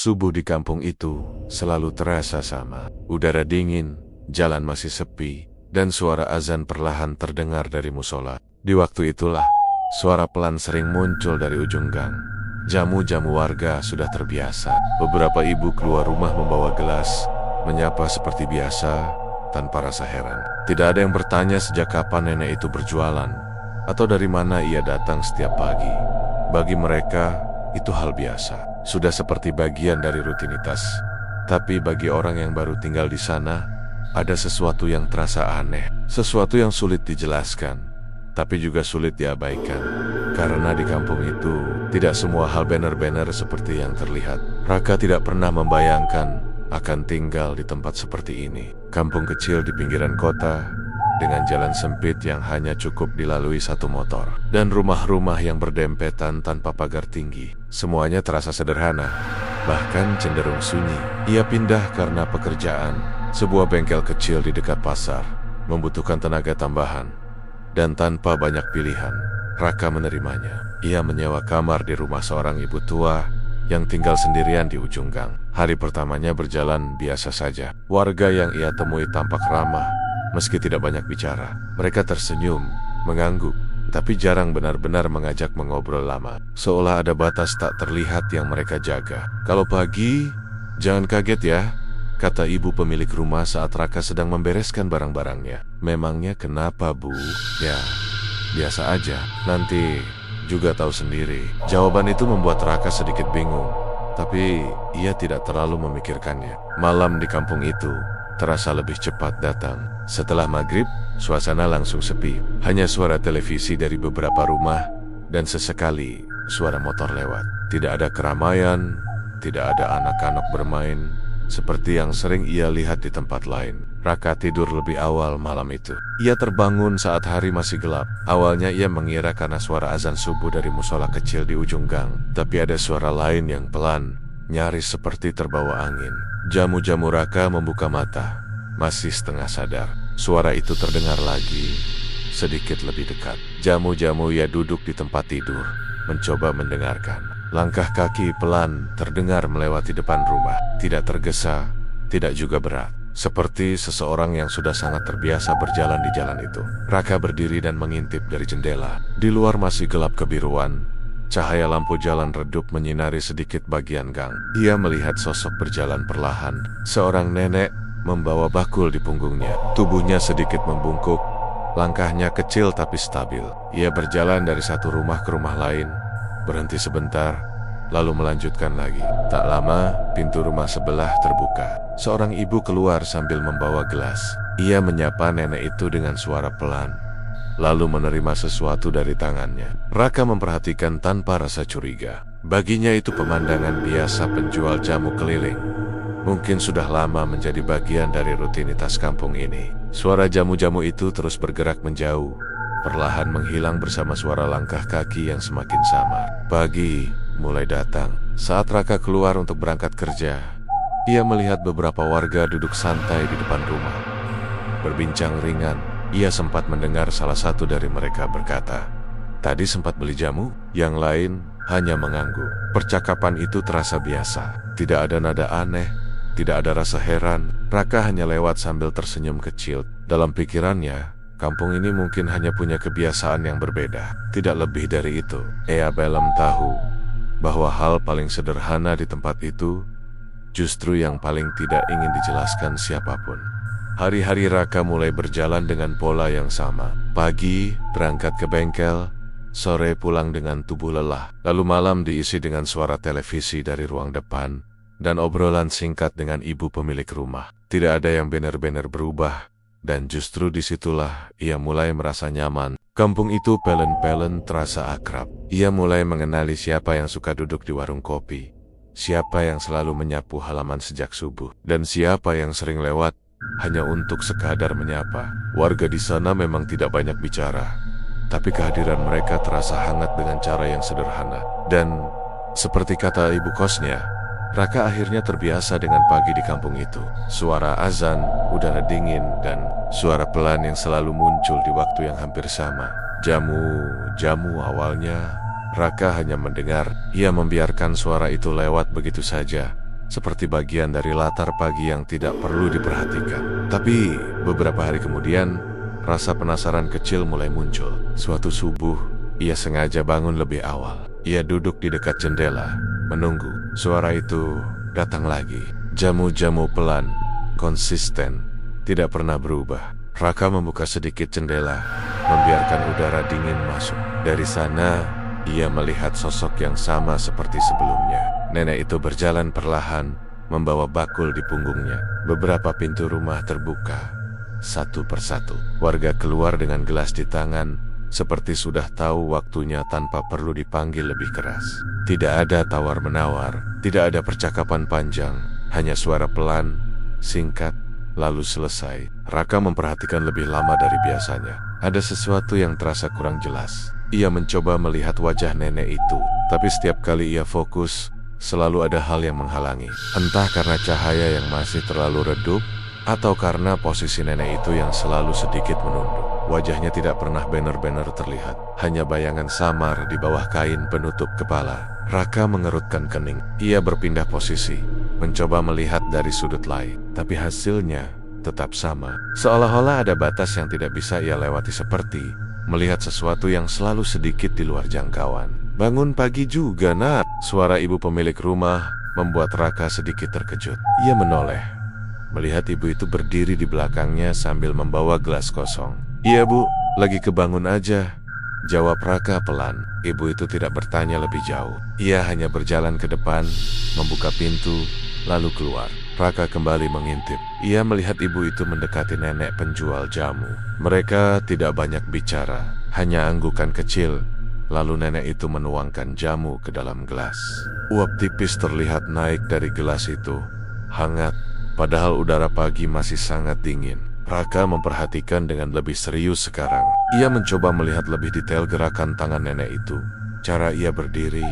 Subuh di kampung itu selalu terasa sama. Udara dingin, jalan masih sepi, dan suara azan perlahan terdengar dari musola. Di waktu itulah, suara pelan sering muncul dari ujung gang. Jamu-jamu warga sudah terbiasa. Beberapa ibu keluar rumah membawa gelas, menyapa seperti biasa, tanpa rasa heran. Tidak ada yang bertanya sejak kapan nenek itu berjualan, atau dari mana ia datang setiap pagi. Bagi mereka, itu hal biasa, sudah seperti bagian dari rutinitas. Tapi bagi orang yang baru tinggal di sana, ada sesuatu yang terasa aneh, sesuatu yang sulit dijelaskan, tapi juga sulit diabaikan. Karena di kampung itu, tidak semua hal benar-benar seperti yang terlihat. Raka tidak pernah membayangkan akan tinggal di tempat seperti ini. Kampung kecil di pinggiran kota, dengan jalan sempit yang hanya cukup dilalui satu motor, dan rumah-rumah yang berdempetan tanpa pagar tinggi. Semuanya terasa sederhana, bahkan cenderung sunyi. Ia pindah karena pekerjaan. Sebuah bengkel kecil di dekat pasar membutuhkan tenaga tambahan, dan tanpa banyak pilihan, Raka menerimanya. Ia menyewa kamar di rumah seorang ibu tua yang tinggal sendirian di ujung gang. Hari pertamanya berjalan biasa saja. Warga yang ia temui tampak ramah, meski tidak banyak bicara. Mereka tersenyum, mengangguk, tapi jarang benar-benar mengajak mengobrol lama. Seolah ada batas tak terlihat yang mereka jaga. "Kalau pagi, jangan kaget ya," kata ibu pemilik rumah saat Raka sedang membereskan barang-barangnya. "Memangnya kenapa, Bu?" "Ya, biasa aja. Nanti juga tahu sendiri." Jawaban itu membuat Raka sedikit bingung, tapi ia tidak terlalu memikirkannya. Malam di kampung itu terasa lebih cepat datang. Setelah maghrib, suasana langsung sepi. Hanya suara televisi dari beberapa rumah, dan sesekali suara motor lewat. Tidak ada keramaian, tidak ada anak-anak bermain, seperti yang sering ia lihat di tempat lain. Raka tidur lebih awal malam itu. Ia terbangun saat hari masih gelap. Awalnya ia mengira karena suara azan subuh dari musola kecil di ujung gang. Tapi ada suara lain yang pelan, nyaris seperti terbawa angin. Jamu-jamu Raka membuka mata, masih setengah sadar. Suara itu terdengar lagi, sedikit lebih dekat. Jamu-jamu ia duduk di tempat tidur, mencoba mendengarkan. Langkah kaki pelan terdengar melewati depan rumah. Tidak tergesa, tidak juga berat. Seperti seseorang yang sudah sangat terbiasa berjalan di jalan itu. Raka berdiri dan mengintip dari jendela. Di luar masih gelap kebiruan. Cahaya lampu jalan redup menyinari sedikit bagian gang. Ia melihat sosok berjalan perlahan. Seorang nenek membawa bakul di punggungnya. Tubuhnya sedikit membungkuk. Langkahnya kecil tapi stabil. Ia berjalan dari satu rumah ke rumah lain, berhenti sebentar, lalu melanjutkan lagi. Tak lama, pintu rumah sebelah terbuka. Seorang ibu keluar sambil membawa gelas. Ia menyapa nenek itu dengan suara pelan, lalu menerima sesuatu dari tangannya. Raka memperhatikan tanpa rasa curiga. Baginya itu pemandangan biasa penjual jamu keliling. Mungkin sudah lama menjadi bagian dari rutinitas kampung ini. Suara jamu-jamu itu terus bergerak menjauh, perlahan menghilang bersama suara langkah kaki yang semakin samar. Pagi mulai datang. Saat Raka keluar untuk berangkat kerja, ia melihat beberapa warga duduk santai di depan rumah, berbincang ringan. Ia sempat mendengar salah satu dari mereka berkata, "Tadi sempat beli jamu?" Yang lain hanya mengangguk. Percakapan itu terasa biasa. Tidak ada nada aneh, tidak ada rasa heran. Raka hanya lewat sambil tersenyum kecil. Dalam pikirannya, kampung ini mungkin hanya punya kebiasaan yang berbeda. Tidak lebih dari itu. Ia belum tahu bahwa hal paling sederhana di tempat itu justru yang paling tidak ingin dijelaskan siapapun. Hari-hari Raka mulai berjalan dengan pola yang sama. Pagi berangkat ke bengkel, sore pulang dengan tubuh lelah. Lalu malam diisi dengan suara televisi dari ruang depan dan obrolan singkat dengan ibu pemilik rumah. Tidak ada yang benar-benar berubah, dan justru disitulah ia mulai merasa nyaman. Kampung itu pelen-pelen terasa akrab. Ia mulai mengenali siapa yang suka duduk di warung kopi, siapa yang selalu menyapu halaman sejak subuh, dan siapa yang sering lewat hanya untuk sekadar menyapa. Warga di sana memang tidak banyak bicara, tapi kehadiran mereka terasa hangat dengan cara yang sederhana. Dan seperti kata ibu kosnya, Raka akhirnya terbiasa dengan pagi di kampung itu. Suara azan, udara dingin, dan suara pelan yang selalu muncul di waktu yang hampir sama. Jamu awalnya Raka hanya mendengar. Ia membiarkan suara itu lewat begitu saja, seperti bagian dari latar pagi yang tidak perlu diperhatikan. Tapi beberapa hari kemudian, rasa penasaran kecil mulai muncul. Suatu subuh, ia sengaja bangun lebih awal. Ia duduk di dekat jendela, menunggu. Suara itu datang lagi. Jamu-jamu pelan, konsisten, tidak pernah berubah. Raka membuka sedikit jendela, membiarkan udara dingin masuk. Dari sana, ia melihat sosok yang sama seperti sebelumnya. Nenek itu berjalan perlahan, membawa bakul di punggungnya. Beberapa pintu rumah terbuka, satu persatu. Warga keluar dengan gelas di tangan, seperti sudah tahu waktunya tanpa perlu dipanggil lebih keras. Tidak ada tawar-menawar, tidak ada percakapan panjang, hanya suara pelan, singkat, lalu selesai. Raka memperhatikan lebih lama dari biasanya. Ada sesuatu yang terasa kurang jelas. Ia mencoba melihat wajah nenek itu, tapi setiap kali ia fokus, selalu ada hal yang menghalangi. Entah karena cahaya yang masih terlalu redup, atau karena posisi nenek itu yang selalu sedikit menunduk. Wajahnya tidak pernah benar-benar terlihat, hanya bayangan samar di bawah kain penutup kepala. Raka mengerutkan kening. Ia berpindah posisi, mencoba melihat dari sudut lain, tapi hasilnya tetap sama. Seolah-olah ada batas yang tidak bisa ia lewati, seperti melihat sesuatu yang selalu sedikit di luar jangkauan. Bangun pagi juga, Nak. Suara ibu pemilik rumah membuat Raka sedikit terkejut. Ia menoleh, melihat ibu itu berdiri di belakangnya sambil membawa gelas kosong. "Iya, Bu, lagi kebangun aja," jawab Raka pelan. Ibu itu tidak bertanya lebih jauh. Ia hanya berjalan ke depan, membuka pintu, lalu keluar. Raka kembali mengintip. Ia melihat ibu itu mendekati nenek penjual jamu. Mereka tidak banyak bicara, hanya anggukan kecil. Lalu nenek itu menuangkan jamu ke dalam gelas. Uap tipis terlihat naik dari gelas itu, hangat, padahal udara pagi masih sangat dingin. Raka memperhatikan dengan lebih serius sekarang. Ia mencoba melihat lebih detail gerakan tangan nenek itu. Cara ia berdiri,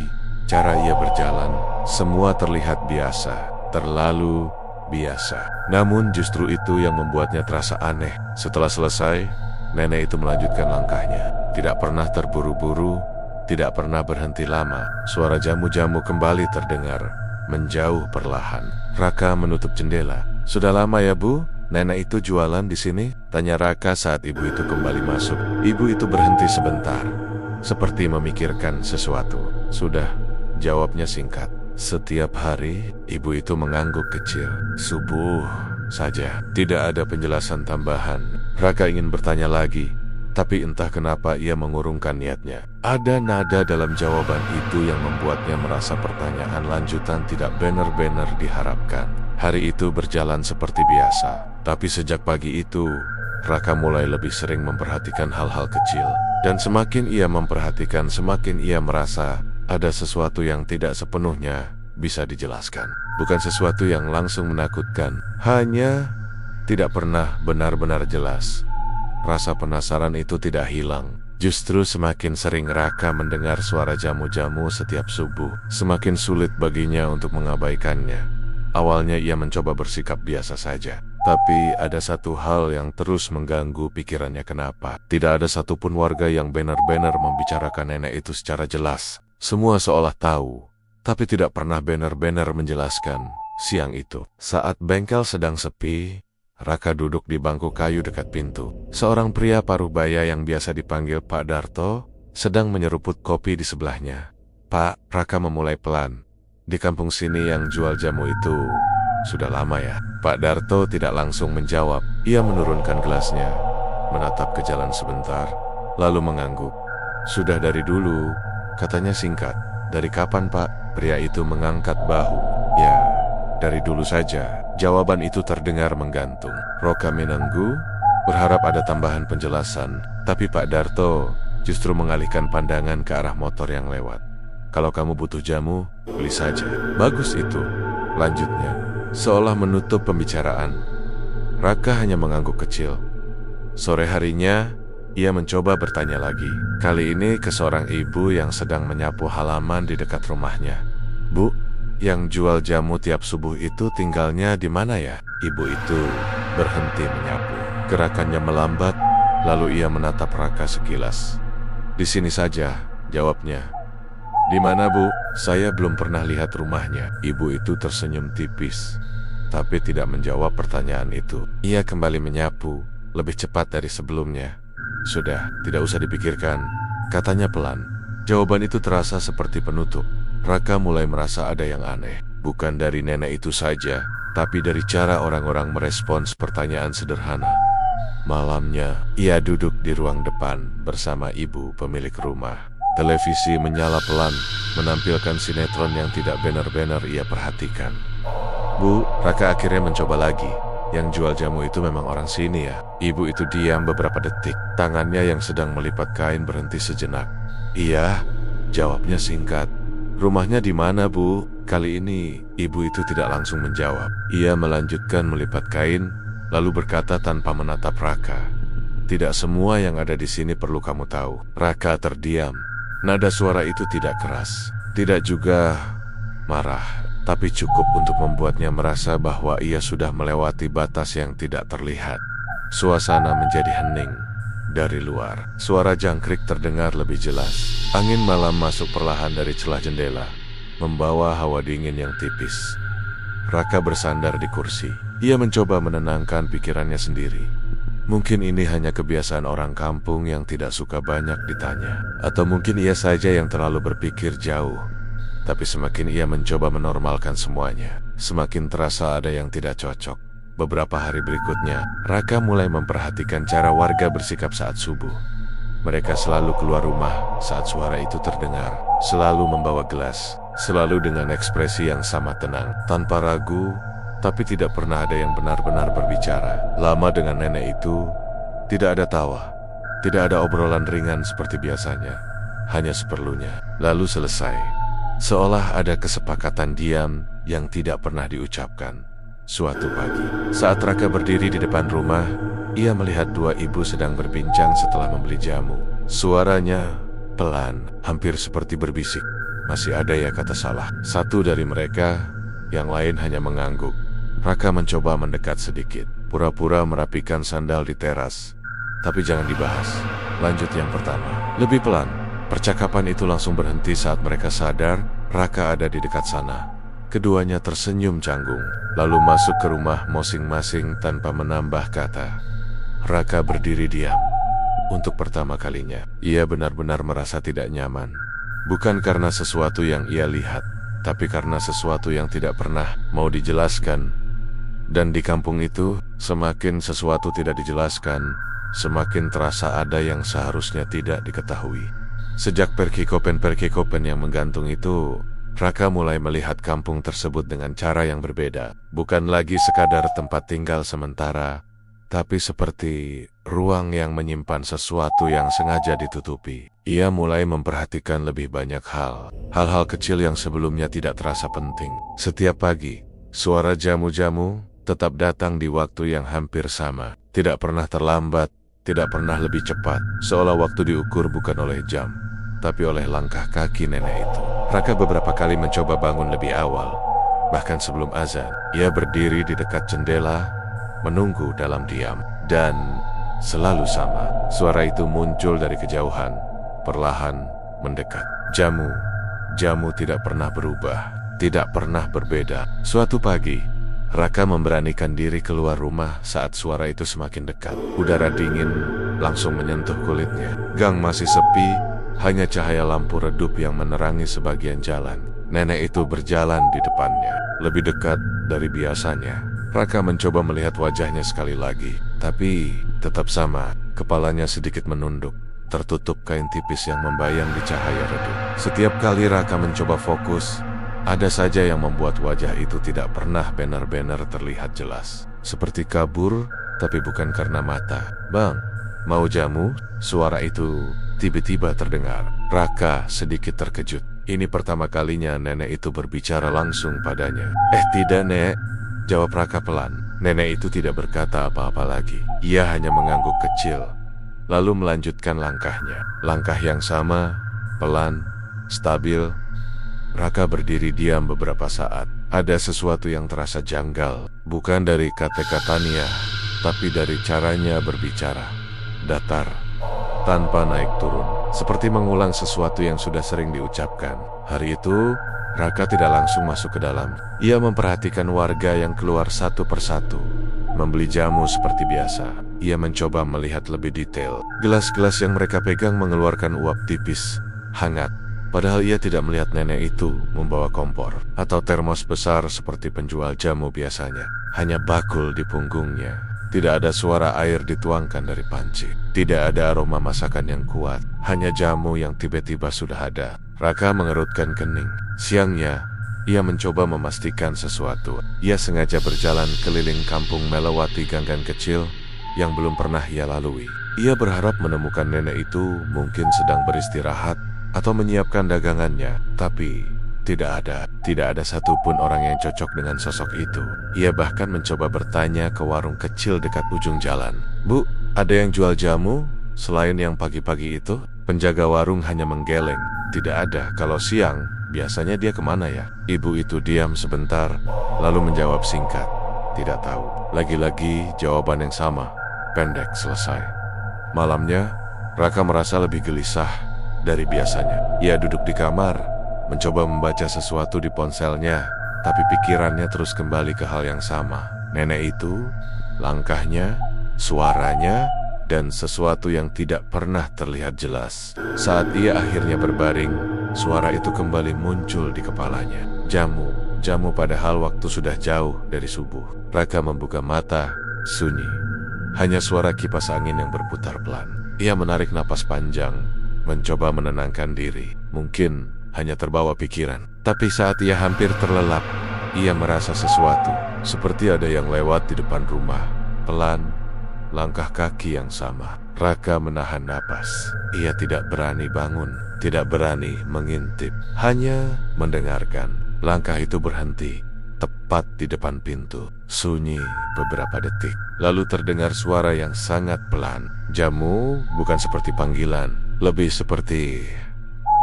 cara ia berjalan, semua terlihat biasa. Terlalu biasa. Namun justru itu yang membuatnya terasa aneh. Setelah selesai, nenek itu melanjutkan langkahnya. Tidak pernah terburu-buru, tidak pernah berhenti lama. Suara jamu-jamu kembali terdengar, menjauh perlahan. Raka menutup jendela. "Sudah lama ya, Bu? Nenek itu jualan di sini?" tanya Raka saat ibu itu kembali masuk. Ibu itu berhenti sebentar, seperti memikirkan sesuatu. "Sudah," jawabnya singkat. Setiap hari, ibu itu mengangguk kecil. Subuh saja, tidak ada penjelasan tambahan. Raka ingin bertanya lagi, tapi entah kenapa ia mengurungkan niatnya. Ada nada dalam jawaban itu yang membuatnya merasa pertanyaan lanjutan tidak benar-benar diharapkan. Hari itu berjalan seperti biasa, tapi sejak pagi itu, Raka mulai lebih sering memperhatikan hal-hal kecil. Dan semakin ia memperhatikan, semakin ia merasa ada sesuatu yang tidak sepenuhnya bisa dijelaskan. Bukan sesuatu yang langsung menakutkan, hanya tidak pernah benar-benar jelas. Rasa penasaran itu tidak hilang. Justru semakin sering Raka mendengar suara jamu-jamu setiap subuh, semakin sulit baginya untuk mengabaikannya. Awalnya ia mencoba bersikap biasa saja, tapi ada satu hal yang terus mengganggu pikirannya. Kenapa tidak ada satupun warga yang benar-benar membicarakan nenek itu secara jelas? Semua seolah tahu, tapi tidak pernah benar-benar menjelaskan. Siang itu, saat bengkel sedang sepi, Raka duduk di bangku kayu dekat pintu. Seorang pria paruh baya yang biasa dipanggil Pak Darto sedang menyeruput kopi di sebelahnya. "Pak," Raka memulai pelan, "di kampung sini yang jual jamu itu sudah lama ya?" Pak Darto tidak langsung menjawab. Ia menurunkan gelasnya, menatap ke jalan sebentar, lalu mengangguk. "Sudah dari dulu," katanya singkat. "Dari kapan, Pak?" Pria itu mengangkat bahu. "Ya, dari dulu saja." Jawaban itu terdengar menggantung. Raka menunggu, berharap ada tambahan penjelasan, tapi Pak Darto justru mengalihkan pandangan ke arah motor yang lewat. "Kalau kamu butuh jamu, beli saja." "Bagus itu," lanjutnya, seolah menutup pembicaraan. Raka hanya mengangguk kecil. Sore harinya, ia mencoba bertanya lagi. Kali ini ke seorang ibu yang sedang menyapu halaman di dekat rumahnya. "Bu, yang jual jamu tiap subuh itu tinggalnya di mana ya?" Ibu itu berhenti menyapu. Gerakannya melambat, lalu ia menatap Raka sekilas. "Di sini saja," jawabnya. Di mana, Bu? Saya belum pernah lihat rumahnya. Ibu itu tersenyum tipis, tapi tidak menjawab pertanyaan itu. Ia kembali menyapu, lebih cepat dari sebelumnya. Sudah, tidak usah dipikirkan, katanya pelan. Jawaban itu terasa seperti penutup. Raka mulai merasa ada yang aneh. Bukan dari nenek itu saja, tapi dari cara orang-orang merespons pertanyaan sederhana. Malamnya, ia duduk di ruang depan bersama ibu pemilik rumah. Televisi menyala pelan, menampilkan sinetron yang tidak benar-benar ia perhatikan. Bu, Raka akhirnya mencoba lagi. Yang jual jamu itu memang orang sini ya? Ibu itu diam beberapa detik. Tangannya yang sedang melipat kain berhenti sejenak. Iya, jawabnya singkat. Rumahnya di mana, Bu? Kali ini, ibu itu tidak langsung menjawab. Ia melanjutkan melipat kain, lalu berkata tanpa menatap Raka. Tidak semua yang ada di sini perlu kamu tahu. Raka terdiam. Nada suara itu tidak keras, tidak juga marah, tapi cukup untuk membuatnya merasa bahwa ia sudah melewati batas yang tidak terlihat. Suasana menjadi hening. Dari luar, suara jangkrik terdengar lebih jelas. Angin malam masuk perlahan dari celah jendela, membawa hawa dingin yang tipis. Raka bersandar di kursi. Ia mencoba menenangkan pikirannya sendiri. Mungkin ini hanya kebiasaan orang kampung yang tidak suka banyak ditanya. Atau mungkin ia saja yang terlalu berpikir jauh. Tapi semakin ia mencoba menormalkan semuanya, semakin terasa ada yang tidak cocok. Beberapa hari berikutnya, Raka mulai memperhatikan cara warga bersikap saat subuh. Mereka selalu keluar rumah saat suara itu terdengar, selalu membawa gelas, selalu dengan ekspresi yang sama tenang, tanpa ragu, tapi tidak pernah ada yang benar-benar berbicara. Lama dengan nenek itu, tidak ada tawa, tidak ada obrolan ringan seperti biasanya, hanya seperlunya, lalu selesai. Seolah ada kesepakatan diam yang tidak pernah diucapkan. Suatu pagi, saat Raka berdiri di depan rumah, ia melihat dua ibu sedang berbincang setelah membeli jamu. Suaranya pelan, hampir seperti berbisik. Masih ada ya kata salah. Satu dari mereka, yang lain hanya mengangguk. Raka mencoba mendekat sedikit, pura-pura merapikan sandal di teras. Tapi jangan dibahas. Lanjut yang pertama. Lebih pelan. Percakapan itu langsung berhenti saat mereka sadar Raka ada di dekat sana. Keduanya tersenyum canggung, lalu masuk ke rumah masing-masing tanpa menambah kata. Raka berdiri diam. Untuk pertama kalinya, ia benar-benar merasa tidak nyaman. Bukan karena sesuatu yang ia lihat, tapi karena sesuatu yang tidak pernah mau dijelaskan. Dan di kampung itu, semakin sesuatu tidak dijelaskan, semakin terasa ada yang seharusnya tidak diketahui. Sejak perkikopen-perkikopen yang menggantung itu, Raka mulai melihat kampung tersebut dengan cara yang berbeda. Bukan lagi sekadar tempat tinggal sementara, tapi seperti ruang yang menyimpan sesuatu yang sengaja ditutupi. Ia mulai memperhatikan lebih banyak hal-hal kecil yang sebelumnya tidak terasa penting. Setiap pagi, suara jamu-jamu tetap datang di waktu yang hampir sama. Tidak pernah terlambat, tidak pernah lebih cepat, seolah waktu diukur bukan oleh jam, tapi oleh langkah kaki nenek itu. Raka beberapa kali mencoba bangun lebih awal. Bahkan sebelum azan, ia berdiri di dekat jendela, menunggu dalam diam. Dan selalu sama, suara itu muncul dari kejauhan, perlahan mendekat. Jamu tidak pernah berubah, tidak pernah berbeda. Suatu pagi, Raka memberanikan diri keluar rumah saat suara itu semakin dekat. Udara dingin langsung menyentuh kulitnya. Gang masih sepi, hanya cahaya lampu redup yang menerangi sebagian jalan. Nenek itu berjalan di depannya, lebih dekat dari biasanya. Raka mencoba melihat wajahnya sekali lagi, tapi tetap sama. Kepalanya sedikit menunduk, tertutup kain tipis yang membayang di cahaya redup. Setiap kali Raka mencoba fokus, ada saja yang membuat wajah itu tidak pernah benar-benar terlihat jelas. Seperti kabur, tapi bukan karena mata. Bang, mau jamu? Suara itu tiba-tiba terdengar. Raka sedikit terkejut. Ini pertama kalinya nenek itu berbicara langsung padanya. Tidak, Nek, jawab Raka pelan. Nenek itu tidak berkata apa-apa lagi. Ia hanya mengangguk kecil, lalu melanjutkan langkahnya. Langkah yang sama, pelan, stabil. Raka berdiri diam beberapa saat. Ada sesuatu yang terasa janggal, bukan dari kata-katanya, tapi dari caranya berbicara. Datar, tanpa naik turun, seperti mengulang sesuatu yang sudah sering diucapkan. Hari itu, Raka tidak langsung masuk ke dalam. Ia memperhatikan warga yang keluar satu persatu, membeli jamu seperti biasa. Ia mencoba melihat lebih detail. Gelas-gelas yang mereka pegang mengeluarkan uap tipis, hangat. Padahal ia tidak melihat nenek itu membawa kompor atau termos besar seperti penjual jamu biasanya. Hanya bakul di punggungnya. Tidak ada suara air dituangkan dari panci. Tidak ada aroma masakan yang kuat. Hanya jamu yang tiba-tiba sudah ada. Raka mengerutkan kening. Siangnya, ia mencoba memastikan sesuatu. Ia sengaja berjalan keliling kampung melewati gang-gang kecil yang belum pernah ia lalui. Ia berharap menemukan nenek itu mungkin sedang beristirahat atau menyiapkan dagangannya, tapi tidak ada satupun orang yang cocok dengan sosok itu. Ia bahkan mencoba bertanya ke warung kecil dekat ujung jalan. "Bu, ada yang jual jamu selain yang pagi-pagi itu?" Penjaga warung hanya menggeleng. "Tidak ada. Kalau siang, biasanya dia kemana ya?" Ibu itu diam sebentar, lalu menjawab singkat, "Tidak tahu." Lagi-lagi jawaban yang sama, pendek, selesai. Malamnya, Raka merasa lebih gelisah dari biasanya. Ia duduk di kamar, mencoba membaca sesuatu di ponselnya, tapi pikirannya terus kembali ke hal yang sama. Nenek itu, langkahnya, suaranya, dan sesuatu yang tidak pernah terlihat jelas. Saat ia akhirnya berbaring, suara itu kembali muncul di kepalanya. Jamu padahal waktu sudah jauh dari subuh. Raka membuka mata, sunyi. Hanya suara kipas angin yang berputar pelan. Ia menarik napas panjang, mencoba menenangkan diri. Mungkin hanya terbawa pikiran. Tapi saat ia hampir terlelap, ia merasa sesuatu. Seperti ada yang lewat di depan rumah. Pelan, langkah kaki yang sama. Raka menahan napas. Ia tidak berani bangun, tidak berani mengintip, hanya mendengarkan. Langkah itu berhenti, tepat di depan pintu. Sunyi beberapa detik, lalu terdengar suara yang sangat pelan. Jamu bukan seperti panggilan, lebih seperti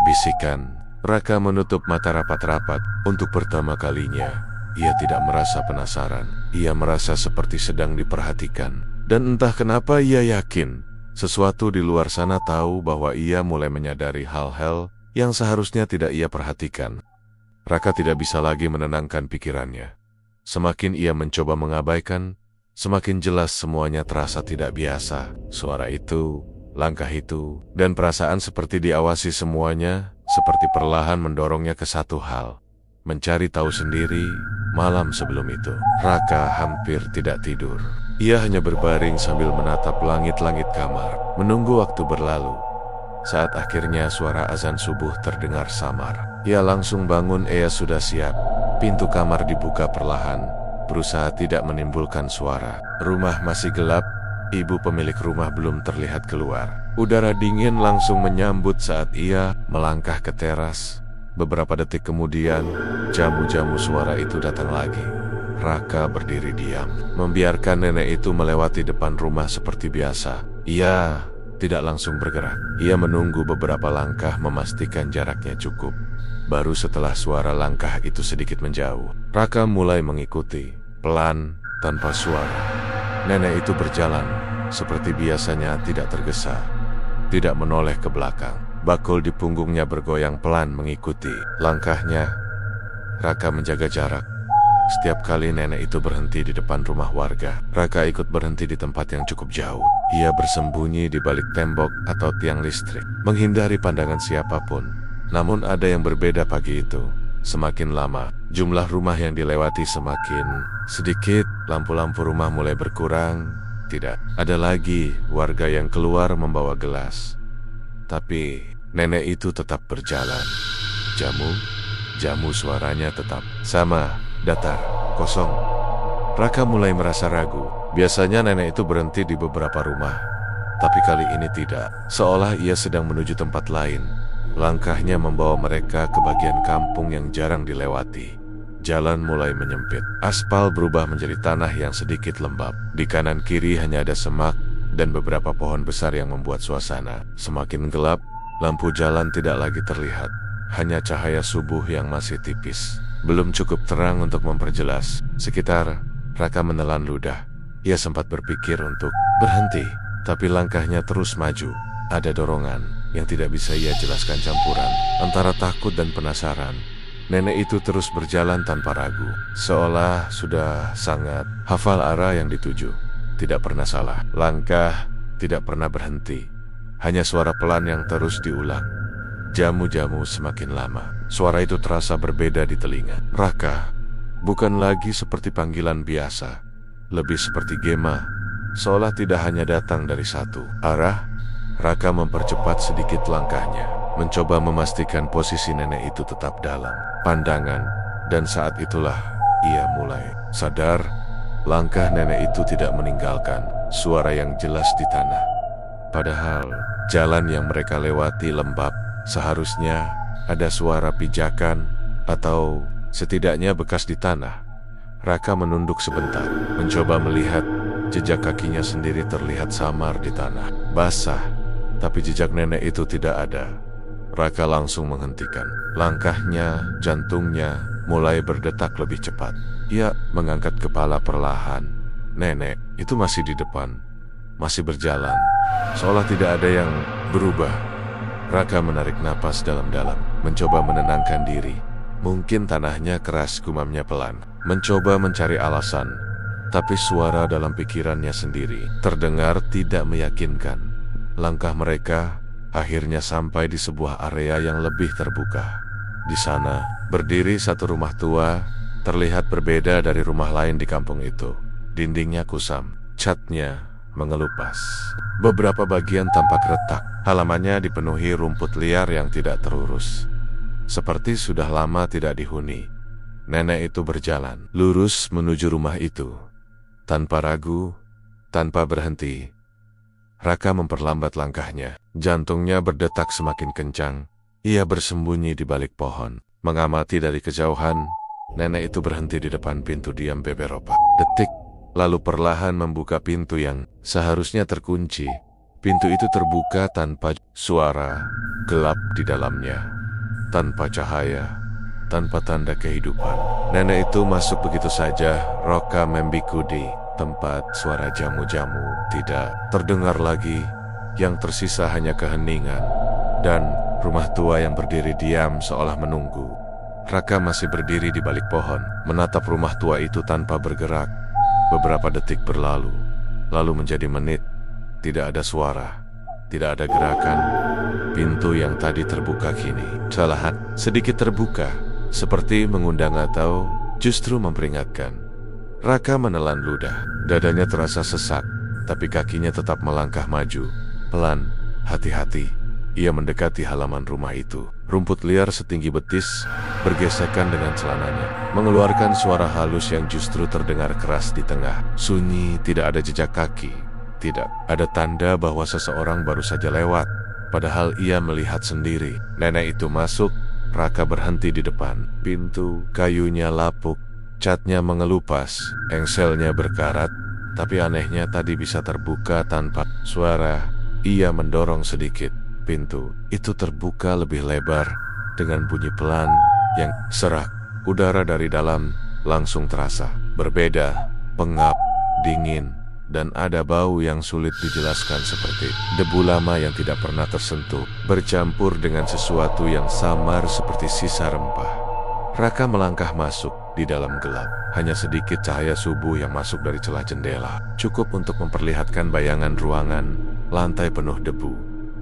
bisikan. Raka menutup mata rapat-rapat. Untuk pertama kalinya, ia tidak merasa penasaran. Ia merasa seperti sedang diperhatikan. Dan entah kenapa ia yakin sesuatu di luar sana tahu bahwa ia mulai menyadari hal-hal yang seharusnya tidak ia perhatikan. Raka tidak bisa lagi menenangkan pikirannya. Semakin ia mencoba mengabaikan, semakin jelas semuanya terasa tidak biasa. Suara itu, langkah itu, dan perasaan seperti diawasi semuanya, seperti perlahan mendorongnya ke satu hal. Mencari tahu sendiri. Malam sebelum itu, Raka hampir tidak tidur. Ia hanya berbaring sambil menatap langit-langit kamar, menunggu waktu berlalu. Saat akhirnya suara azan subuh terdengar samar, ia langsung bangun. Ia sudah siap. Pintu kamar dibuka perlahan, berusaha tidak menimbulkan suara. Rumah masih gelap. Ibu pemilik rumah belum terlihat keluar. Udara dingin langsung menyambut saat ia melangkah ke teras. Beberapa detik kemudian, jamu-jamu suara itu datang lagi. Raka berdiri diam, membiarkan nenek itu melewati depan rumah seperti biasa. Ia tidak langsung bergerak. Ia menunggu beberapa langkah memastikan jaraknya cukup. Baru setelah suara langkah itu sedikit menjauh, Raka mulai mengikuti, pelan, tanpa suara. Nenek itu berjalan, seperti biasanya tidak tergesa, tidak menoleh ke belakang. Bakul di punggungnya bergoyang pelan mengikuti langkahnya. Raka menjaga jarak. Setiap kali nenek itu berhenti di depan rumah warga, Raka ikut berhenti di tempat yang cukup jauh. Ia bersembunyi di balik tembok atau tiang listrik, menghindari pandangan siapapun. Namun ada yang berbeda pagi itu. Semakin lama, jumlah rumah yang dilewati semakin sedikit. Lampu-lampu rumah mulai berkurang. Tidak ada lagi warga yang keluar membawa gelas. Tapi nenek itu tetap berjalan. Jamu suaranya tetap sama, datar, kosong. Raka mulai merasa ragu. Biasanya nenek itu berhenti di beberapa rumah, tapi kali ini tidak. Seolah ia sedang menuju tempat lain. Langkahnya membawa mereka ke bagian kampung yang jarang dilewati. Jalan mulai menyempit. Aspal berubah menjadi tanah yang sedikit lembab. Di kanan kiri hanya ada semak dan beberapa pohon besar yang membuat suasana semakin gelap. Lampu jalan tidak lagi terlihat, hanya cahaya subuh yang masih tipis. Belum cukup terang untuk memperjelas sekitar. Raka menelan ludah. Ia sempat berpikir untuk berhenti, tapi langkahnya terus maju. ada dorongan yang tidak bisa ia jelaskan, campuran antara takut dan penasaran. Nenek itu terus berjalan tanpa ragu, seolah sudah sangat hafal arah yang dituju. Tidak pernah salah, langkah tidak pernah berhenti. Hanya suara pelan yang terus diulang. Jamu-jamu semakin lama. Suara itu terasa berbeda di telinga. Raka, bukan lagi seperti panggilan biasa, lebih seperti gema, seolah tidak hanya datang dari satu arah. Raka mempercepat sedikit langkahnya, mencoba memastikan posisi nenek itu tetap dalam pandangan. Dan saat itulah ia mulai sadar, langkah nenek itu tidak meninggalkan suara yang jelas di tanah. Padahal jalan yang mereka lewati lembab, seharusnya ada suara pijakan atau setidaknya bekas di tanah. Raka menunduk sebentar, mencoba melihat. Jejak kakinya sendiri terlihat samar di tanah basah, tapi jejak nenek itu tidak ada. Raka langsung menghentikan langkahnya, jantungnya mulai berdetak lebih cepat. Ia mengangkat kepala perlahan. Nenek itu masih di depan, masih berjalan, seolah tidak ada yang berubah. Raka menarik napas dalam-dalam, mencoba menenangkan diri. Mungkin tanahnya keras, gumamnya pelan. Mencoba mencari alasan, tapi suara dalam pikirannya sendiri terdengar tidak meyakinkan. Langkah mereka akhirnya sampai di sebuah area yang lebih terbuka. Di sana berdiri satu rumah tua, terlihat berbeda dari rumah lain di kampung itu. Dindingnya kusam, catnya mengelupas. Beberapa bagian tampak retak. Halamannya dipenuhi rumput liar yang tidak terurus, seperti sudah lama tidak dihuni. Nenek itu berjalan lurus menuju rumah itu, tanpa ragu, tanpa berhenti. Raka memperlambat langkahnya. Jantungnya berdetak semakin kencang. Ia bersembunyi di balik pohon, mengamati dari kejauhan. Nenek itu berhenti di depan pintu diam beberapa detik, lalu perlahan membuka pintu yang seharusnya terkunci. Pintu itu terbuka tanpa suara, gelap di dalamnya, tanpa cahaya, tanpa tanda kehidupan. Nenek itu masuk begitu saja. Raka membiku di tempat. Suara jamu-jamu tidak terdengar lagi. Yang tersisa hanya keheningan dan rumah tua yang berdiri diam seolah menunggu. Raka masih berdiri di balik pohon, menatap rumah tua itu tanpa bergerak. Beberapa detik berlalu, lalu menjadi menit. Tidak ada suara, tidak ada gerakan. Pintu yang tadi terbuka kini perlahan sedikit terbuka, seperti mengundang atau justru memperingatkan. Raka menelan ludah. Dadanya terasa sesak, tapi kakinya tetap melangkah maju. Pelan, hati-hati, ia mendekati halaman rumah itu. Rumput liar setinggi betis bergesekan dengan celananya, mengeluarkan suara halus yang justru terdengar keras di tengah. Sunyi, tidak ada jejak kaki, tidak ada tanda bahwa seseorang baru saja lewat. Padahal ia melihat sendiri, nenek itu masuk. Raka berhenti di depan pintu. Kayunya lapuk, catnya mengelupas, engselnya berkarat. Tapi anehnya tadi bisa terbuka tanpa suara. Ia mendorong sedikit. Pintu itu terbuka lebih lebar dengan bunyi pelan yang serak. Udara dari dalam langsung terasa berbeda, pengap, dingin, dan ada bau yang sulit dijelaskan, seperti debu lama yang tidak pernah tersentuh, bercampur dengan sesuatu yang samar seperti sisa rempah. Raka melangkah masuk. Di dalam gelap, hanya sedikit cahaya subuh yang masuk dari celah jendela, cukup untuk memperlihatkan bayangan ruangan. Lantai penuh debu.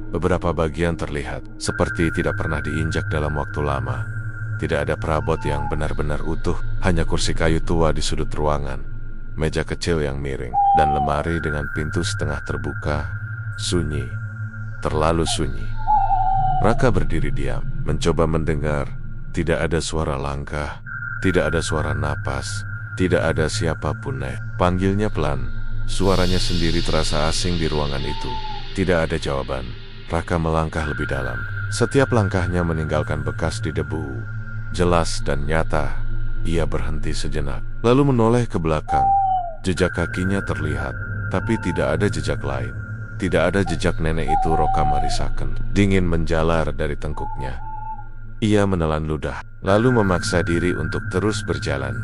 Beberapa bagian terlihat seperti tidak pernah diinjak dalam waktu lama. Tidak ada perabot yang benar-benar utuh, hanya kursi kayu tua di sudut ruangan, meja kecil yang miring, dan lemari dengan pintu setengah terbuka. Sunyi, terlalu sunyi. Raka berdiri diam, mencoba mendengar. Tidak ada suara langkah, tidak ada suara napas, tidak ada siapapun. Panggilnya pelan, suaranya sendiri terasa asing di ruangan itu. Tidak ada jawaban. Raka melangkah lebih dalam. Setiap langkahnya meninggalkan bekas di debu, jelas dan nyata. Ia berhenti sejenak, lalu menoleh ke belakang. Jejak kakinya terlihat, tapi tidak ada jejak lain. Tidak ada jejak nenek itu. Raka merasakan dingin menjalar dari tengkuknya. Ia menelan ludah, lalu memaksa diri untuk terus berjalan.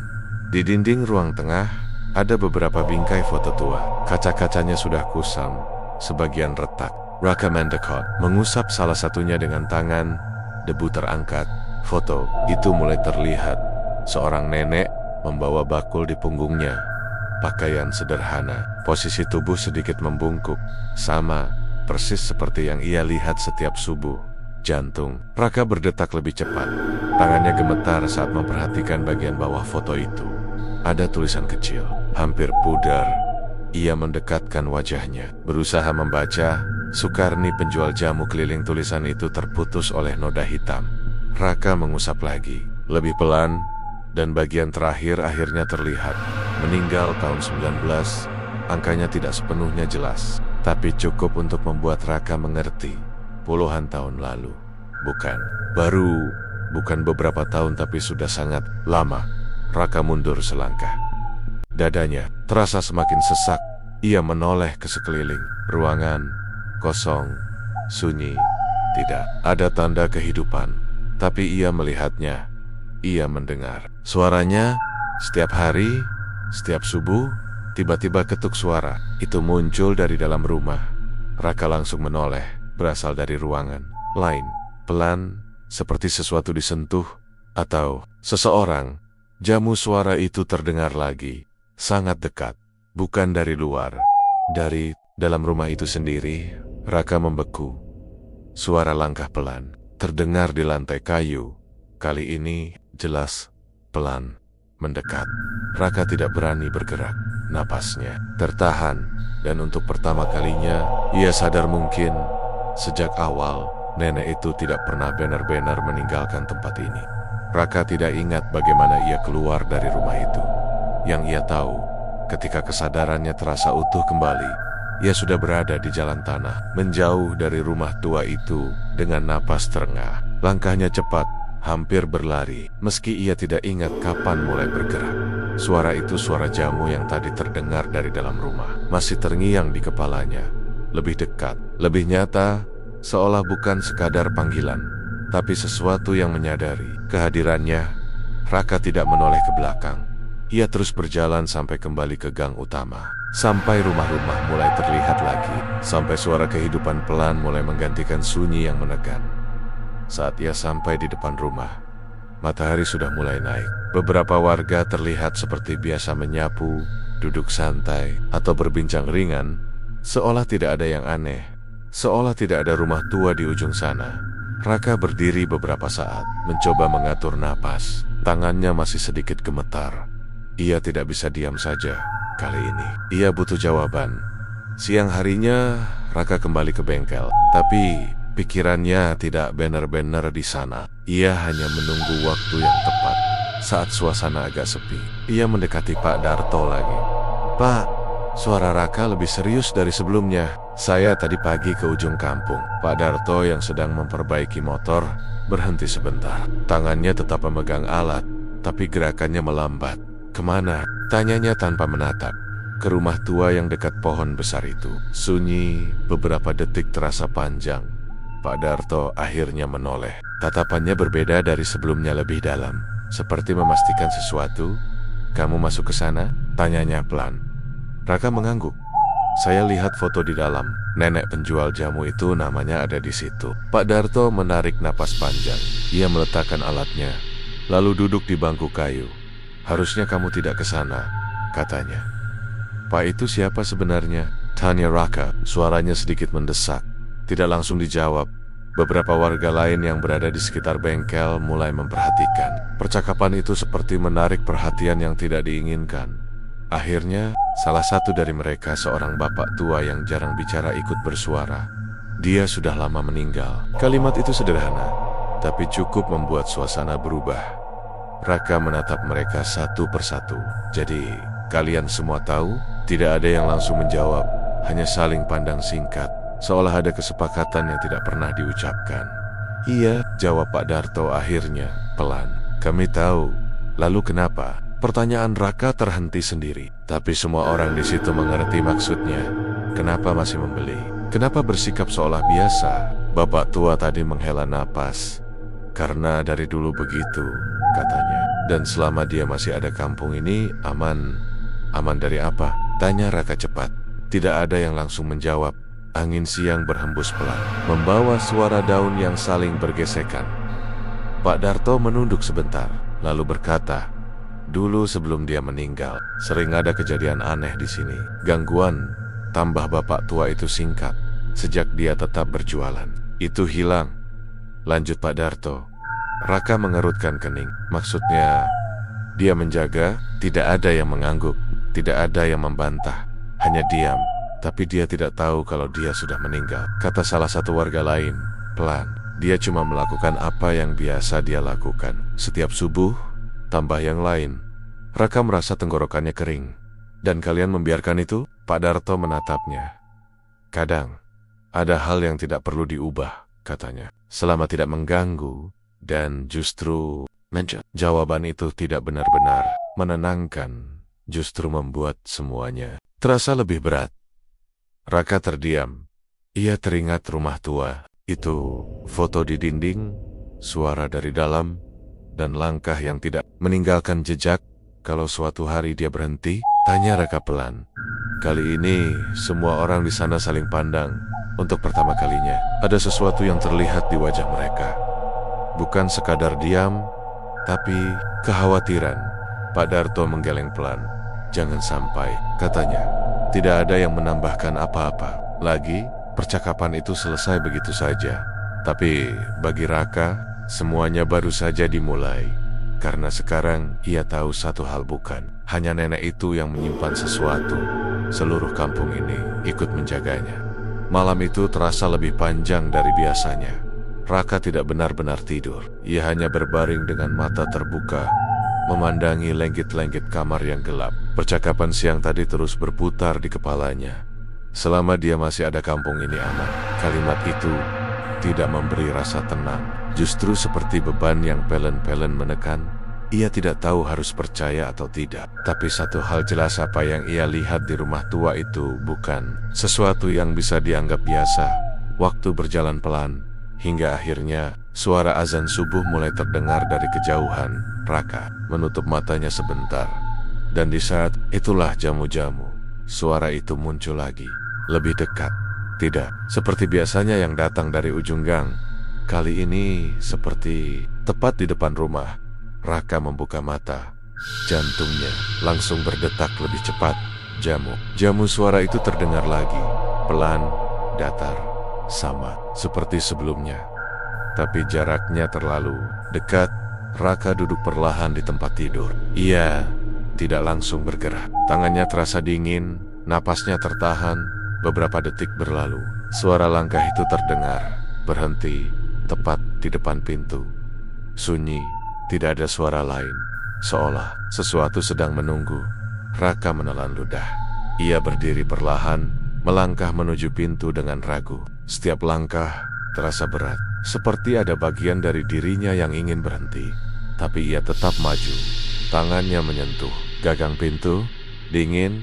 Di dinding ruang tengah, ada beberapa bingkai foto tua. Kaca-kacanya sudah kusam, sebagian retak. Raka mendekat, mengusap salah satunya dengan tangan. Debu terangkat. Foto itu mulai terlihat. Seorang nenek membawa bakul di punggungnya. Pakaian sederhana, posisi tubuh sedikit membungkuk. Sama, persis seperti yang ia lihat setiap subuh. Jantung Raka berdetak lebih cepat. Tangannya gemetar saat memperhatikan bagian bawah foto itu. Ada tulisan kecil, hampir pudar. Ia mendekatkan wajahnya, berusaha membaca. Sukarni penjual jamu keliling. Tulisan itu terputus oleh noda hitam. Raka mengusap lagi, lebih pelan, dan bagian terakhir akhirnya terlihat. Meninggal tahun 19, angkanya tidak sepenuhnya jelas, tapi cukup untuk membuat Raka mengerti. Puluhan tahun lalu. Bukan beberapa tahun, tapi sudah sangat lama. Raka mundur selangkah. Dadanya terasa semakin sesak. Ia menoleh ke sekeliling. Ruangan kosong, sunyi. Tidak ada tanda kehidupan. Tapi ia melihatnya. Ia mendengar suaranya setiap hari, setiap subuh. Tiba-tiba ketuk suara itu muncul dari dalam rumah. Raka langsung menoleh. Berasal dari ruangan lain, pelan, seperti sesuatu disentuh, atau seseorang. Jamu suara itu terdengar lagi, sangat dekat, bukan dari luar, dari dalam rumah itu sendiri. Raka membeku. Suara langkah pelan, terdengar di lantai kayu. Kali ini, jelas, pelan, mendekat. Raka tidak berani bergerak, napasnya tertahan, dan untuk pertama kalinya, ia sadar mungkin sejak awal, nenek itu tidak pernah benar-benar meninggalkan tempat ini. Raka tidak ingat bagaimana ia keluar dari rumah itu. Yang ia tahu, ketika kesadarannya terasa utuh kembali, ia sudah berada di jalan tanah, menjauh dari rumah tua itu dengan napas terengah. Langkahnya cepat, hampir berlari, meski ia tidak ingat kapan mulai bergerak. Suara itu suara jamu yang tadi terdengar dari dalam rumah, masih terngiang di kepalanya. Lebih dekat, lebih nyata, seolah bukan sekadar panggilan, tapi sesuatu yang menyadari kehadirannya. Raka tidak menoleh ke belakang. Ia terus berjalan sampai kembali ke gang utama. Sampai rumah-rumah mulai terlihat lagi. Sampai suara kehidupan pelan mulai menggantikan sunyi yang menekan. Saat ia sampai di depan rumah, matahari sudah mulai naik. Beberapa warga terlihat seperti biasa menyapu, duduk santai, atau berbincang ringan. Seolah tidak ada yang aneh, seolah tidak ada rumah tua di ujung sana. Raka berdiri beberapa saat, mencoba mengatur napas. Tangannya masih sedikit gemetar. Ia tidak bisa diam saja. Kali ini, ia butuh jawaban. Siang harinya, Raka kembali ke bengkel. Tapi, pikirannya tidak benar-benar di sana. Ia hanya menunggu waktu yang tepat. Saat suasana agak sepi, ia mendekati Pak Darto lagi. "Pak," suara Raka lebih serius dari sebelumnya. "Saya tadi pagi ke ujung kampung." Pak Darto yang sedang memperbaiki motor berhenti sebentar. Tangannya tetap memegang alat, tapi gerakannya melambat. "Kemana?" tanyanya tanpa menatap. "Ke rumah tua yang dekat pohon besar itu." Sunyi beberapa detik terasa panjang. Pak Darto akhirnya menoleh. Tatapannya berbeda dari sebelumnya, lebih dalam, seperti memastikan sesuatu. "Kamu masuk ke sana?" tanyanya pelan. Raka mengangguk. "Saya lihat foto di dalam. Nenek penjual jamu itu namanya ada di situ." Pak Darto menarik napas panjang. Ia meletakkan alatnya, lalu duduk di bangku kayu. "Harusnya kamu tidak ke sana," katanya. "Pak itu siapa sebenarnya?" tanya Raka. Suaranya sedikit mendesak. Tidak langsung dijawab. Beberapa warga lain yang berada di sekitar bengkel mulai memperhatikan. Percakapan itu seperti menarik perhatian yang tidak diinginkan. Akhirnya, salah satu dari mereka, seorang bapak tua yang jarang bicara, ikut bersuara. Dia sudah lama meninggal. Kalimat itu sederhana, tapi cukup membuat suasana berubah. Raka menatap mereka satu persatu. "Jadi, kalian semua tahu?" Tidak ada yang langsung menjawab, hanya saling pandang singkat, seolah ada kesepakatan yang tidak pernah diucapkan. "Iya," jawab Pak Darto akhirnya, pelan. "Kami tahu." "Lalu kenapa?" Pertanyaan Raka terhenti sendiri. Tapi semua orang di situ mengerti maksudnya. Kenapa masih membeli? Kenapa bersikap seolah biasa? Bapak tua tadi menghela napas. "Karena dari dulu begitu," katanya. "Dan selama dia masih ada kampung ini, aman." "Aman dari apa?" tanya Raka cepat. Tidak ada yang langsung menjawab. Angin siang berhembus pelan, membawa suara daun yang saling bergesekan. Pak Darto menunduk sebentar, lalu berkata, "Dulu sebelum dia meninggal, sering ada kejadian aneh di sini. Gangguan, tambah bapak tua itu singkat. Sejak dia tetap berjualan, itu hilang." Lanjut Pak Darto. Raka mengerutkan kening. Maksudnya, dia menjaga, tidak ada yang mengangguk, tidak ada yang membantah, hanya diam. Tapi dia tidak tahu kalau dia sudah meninggal, kata salah satu warga lain, pelan. Dia cuma melakukan apa yang biasa dia lakukan. Setiap subuh, tambah yang lain. Raka merasa tenggorokannya kering. Dan kalian membiarkan itu? Pak Darto menatapnya. Kadang, ada hal yang tidak perlu diubah, katanya. Selama tidak mengganggu, dan justru jawaban itu tidak benar-benar menenangkan, justru membuat semuanya terasa lebih berat. Raka terdiam. Ia teringat rumah tua itu, foto di dinding, suara dari dalam, dan langkah yang tidak meninggalkan jejak. Kalau suatu hari dia berhenti, tanya Raka pelan. Kali ini semua orang di sana saling pandang. Untuk pertama kalinya, ada sesuatu yang terlihat di wajah mereka. Bukan sekadar diam, tapi kekhawatiran. Pak Darto menggeleng pelan. Jangan sampai, katanya. Tidak ada yang menambahkan apa-apa lagi. Percakapan itu selesai begitu saja. Tapi bagi Raka, semuanya baru saja dimulai. Karena sekarang ia tahu satu hal bukan. Hanya nenek itu yang menyimpan sesuatu. Seluruh kampung ini ikut menjaganya. Malam itu terasa lebih panjang dari biasanya. Raka tidak benar-benar tidur. Ia hanya berbaring dengan mata terbuka, memandangi lenggit-lenggit kamar yang gelap. Percakapan siang tadi terus berputar di kepalanya. Selama dia masih ada, kampung ini aman. Kalimat itu tidak memberi rasa tenang. Justru seperti beban yang pelan-pelan menekan. Ia tidak tahu harus percaya atau tidak. Tapi satu hal jelas, apa yang ia lihat di rumah tua itu bukan sesuatu yang bisa dianggap biasa. Waktu berjalan pelan, hingga akhirnya suara azan subuh mulai terdengar dari kejauhan. Raka menutup matanya sebentar. Dan di saat itulah jamu-jamu. Suara itu muncul lagi. Lebih dekat. Tidak seperti biasanya yang datang dari ujung gang. Kali ini seperti tepat di depan rumah. Raka membuka mata. Jantungnya langsung berdetak lebih cepat. Jamu suara itu terdengar lagi. Pelan, datar, sama seperti sebelumnya. Tapi jaraknya terlalu dekat. Raka duduk perlahan di tempat tidur. Ia tidak langsung bergerak. Tangannya terasa dingin, napasnya tertahan. Beberapa detik berlalu. Suara langkah itu terdengar, berhenti, tepat di depan pintu. Sunyi, tidak ada suara lain. Seolah sesuatu sedang menunggu. Raka menelan ludah. Ia berdiri perlahan, melangkah menuju pintu dengan ragu. Setiap langkah terasa berat, seperti ada bagian dari dirinya yang ingin berhenti. Tapi ia tetap maju. Tangannya menyentuh gagang pintu, dingin.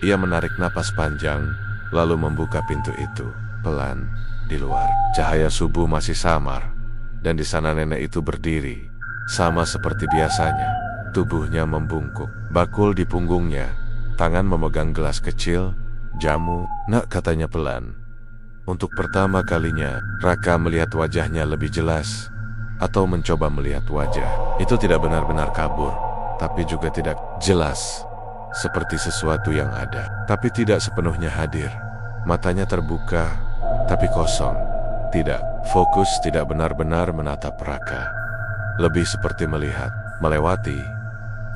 Ia menarik napas panjang, lalu membuka pintu itu. Pelan, di luar, cahaya subuh masih samar. Dan di sana nenek itu berdiri, sama seperti biasanya. Tubuhnya membungkuk, bakul di punggungnya, tangan memegang gelas kecil. Jamu, nak, katanya pelan. Untuk pertama kalinya, Raka melihat wajahnya lebih jelas. Atau mencoba melihat wajah. Itu tidak benar-benar kabur, tapi juga tidak jelas. Seperti sesuatu yang ada, tapi tidak sepenuhnya hadir. Matanya terbuka, tapi kosong. Tidak fokus, tidak benar-benar menatap Raka. Lebih seperti melihat, melewati.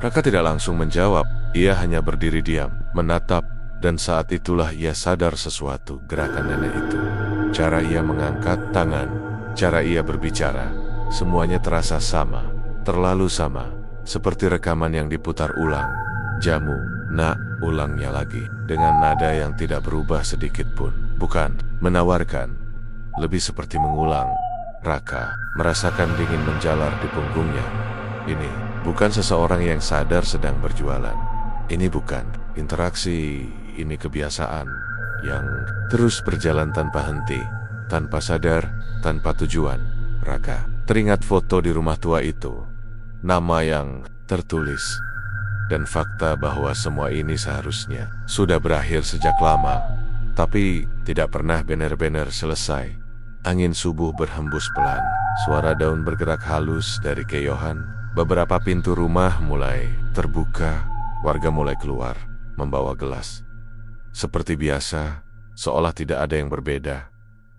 Raka tidak langsung menjawab. Ia hanya berdiri diam, menatap. Dan saat itulah ia sadar sesuatu. Gerakan nenek itu, cara ia mengangkat tangan, cara ia berbicara, semuanya terasa sama. Terlalu sama, seperti rekaman yang diputar ulang. Jamu, nak, ulangnya lagi, dengan nada yang tidak berubah sedikit pun. Bukan menawarkan, lebih seperti mengulang. Raka merasakan dingin menjalar di punggungnya. Ini bukan seseorang yang sadar sedang berjualan. Ini bukan interaksi, ini kebiasaan yang terus berjalan tanpa henti, tanpa sadar, tanpa tujuan. Raka teringat foto di rumah tua itu, nama yang tertulis, dan fakta bahwa semua ini seharusnya sudah berakhir sejak lama. tapi tidak pernah benar-benar selesai. Angin subuh berhembus pelan, suara daun bergerak halus dari keyohan. Beberapa pintu rumah mulai terbuka, warga mulai keluar, membawa gelas. Seperti biasa, seolah tidak ada yang berbeda.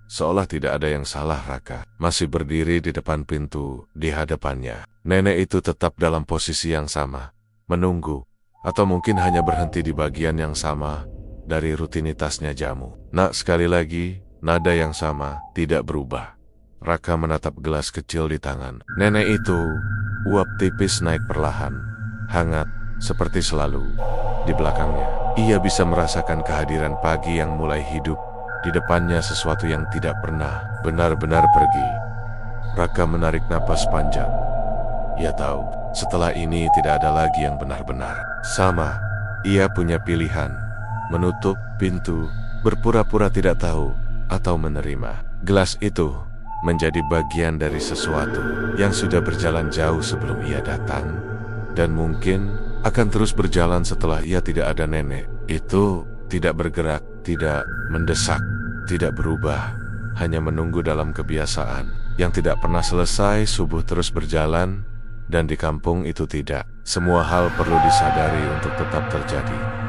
Seolah tidak ada yang salah. Raka masih berdiri di depan pintu, di hadapannya. Nenek itu tetap dalam posisi yang sama, menunggu, atau mungkin hanya berhenti di bagian yang sama dari rutinitasnya jamu. Nak, sekali lagi, nada yang sama, tidak berubah. Raka menatap gelas kecil di tangan nenek itu. Uap tipis naik perlahan, hangat, seperti selalu. Di belakangnya, ia bisa merasakan kehadiran pagi yang mulai hidup. Di depannya sesuatu yang tidak pernah benar-benar pergi. Raka menarik napas panjang. Ia tahu, setelah ini tidak ada lagi yang benar-benar sama. Ia punya pilihan, menutup pintu, berpura-pura tidak tahu, atau menerima. Gelas itu menjadi bagian dari sesuatu yang sudah berjalan jauh sebelum ia datang, dan mungkin akan terus berjalan setelah ia tidak ada. Nenek itu tidak bergerak, tidak mendesak, tidak berubah, hanya menunggu dalam kebiasaan yang tidak pernah selesai. Subuh terus berjalan, dan di kampung itu tidak semua hal perlu disadari untuk tetap terjadi.